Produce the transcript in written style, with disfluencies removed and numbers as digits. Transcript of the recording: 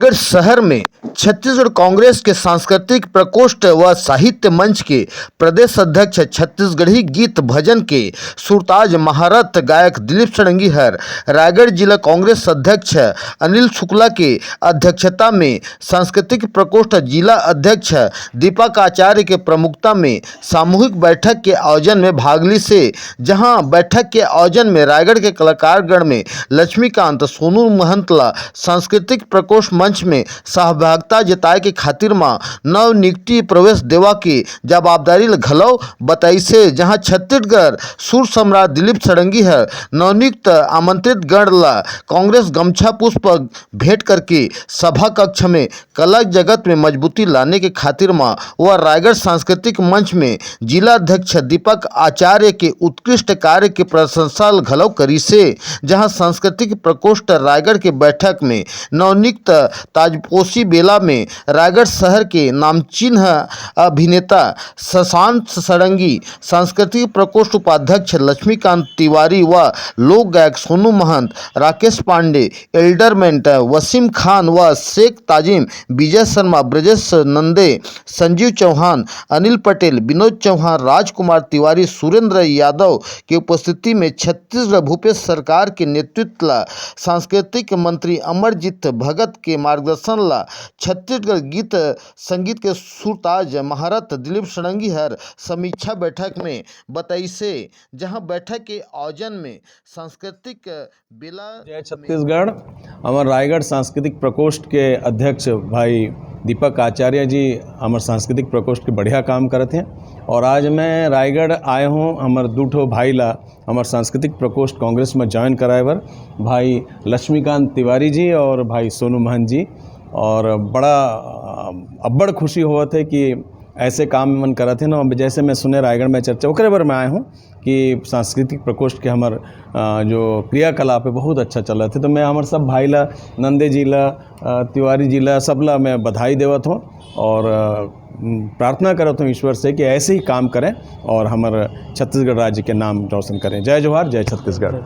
रायगढ़ शहर में छत्तीसगढ़ कांग्रेस के सांस्कृतिक प्रकोष्ठ व साहित्य मंच के प्रदेश अध्यक्ष, छत्तीसगढ़ी गीत भजन के सुरताज महारथ गायक दिलीप सड़ंगीहर, रायगढ़ जिला कांग्रेस अध्यक्ष अनिल शुक्ला के अध्यक्षता में सांस्कृतिक प्रकोष्ठ जिला अध्यक्ष दीपक आचार्य के प्रमुखता में सामूहिक बैठक के आयोजन में भाग ली से, जहां बैठक के आयोजन में रायगढ़ के कलाकारगण में लक्ष्मीकांत, सोनू महंतला सांस्कृतिक प्रकोष्ठ मंच में सहभागिता जताए के खातिर मां नव नियुक्ति प्रवेश देवा की जवाबदारी घलौ बताई से, जहां छत्तीसगढ़ सुर सम्राट दिलीप सड़ंगीहर नवनियुक्त आमंत्रित गण ला कांग्रेस गमछा पुष्प भेंट करके सभा कक्ष में कला जगत में मजबूती लाने के खातिर मां व रायगढ़ सांस्कृतिक मंच में जिला अध्यक्ष दीपक आचार्य के उत्कृष्ट कार्य की प्रशंसा घलौ करी से, जहां सांस्कृतिक प्रकोष्ठ रायगढ़ के बैठक में नवनियुक्त ताजपोशी बेला में रायगढ़ शहर के नामचीन अभिनेता शशांक सड़ंगी, सांस्कृतिक प्रकोष्ठ उपाध्यक्ष लक्ष्मीकांत तिवारी व लोक गायक सोनू महंत, राकेश पांडे, एल्डरमेंट वसीम खान व शेख ताजिम, विजय शर्मा, ब्रजेश नंदे, संजीव चौहान, अनिल पटेल, विनोद चौहान, राजकुमार तिवारी, सुरेंद्र यादव की उपस्थिति में छत्तीसगढ़ भूपेश सरकार के नेतृत्व ला सांस्कृतिक मंत्री अमरजीत भगत के मार्गदर्शन ला छत्तीसगढ़ गीत संगीत के सुरताज महारथ दिलीप सड़ंगीहर समीक्षा बैठक में बताई से, जहां बैठक के आयोजन में सांस्कृतिक बेला जय छत्तीसगढ़। हमारे रायगढ़ सांस्कृतिक प्रकोष्ठ के अध्यक्ष भाई दीपक आचार्य जी हमारे सांस्कृतिक प्रकोष्ठ के बढ़िया काम करते हैं और आज मैं रायगढ़ आए हूँ हमारे दूठो भाई ला हमारे सांस्कृतिक प्रकोष्ठ कांग्रेस में ज्वाइन कराए बर, भाई लक्ष्मीकांत तिवारी जी और भाई सोनू महंत जी, और बड़ा अब्बड़ खुशी हुआ थे कि ऐसे काम मन करत थे ना। जैसे मैं सुने रायगढ़ में चर्चा ओकरे बार में आए हूँ कि सांस्कृतिक प्रकोष्ठ के हमार जो क्रियाकलाप है बहुत अच्छा चल रहा थे, तो मैं हमारे सब भाई ला, नंदे जी ला, तिवारी जी ला, सबला मैं बधाई देवत हूँ और प्रार्थना करत हूँ ईश्वर से कि ऐसे ही काम करें और हमारे छत्तीसगढ़ राज्य के नाम रोशन करें। जय जोहार, जय छत्तीसगढ़।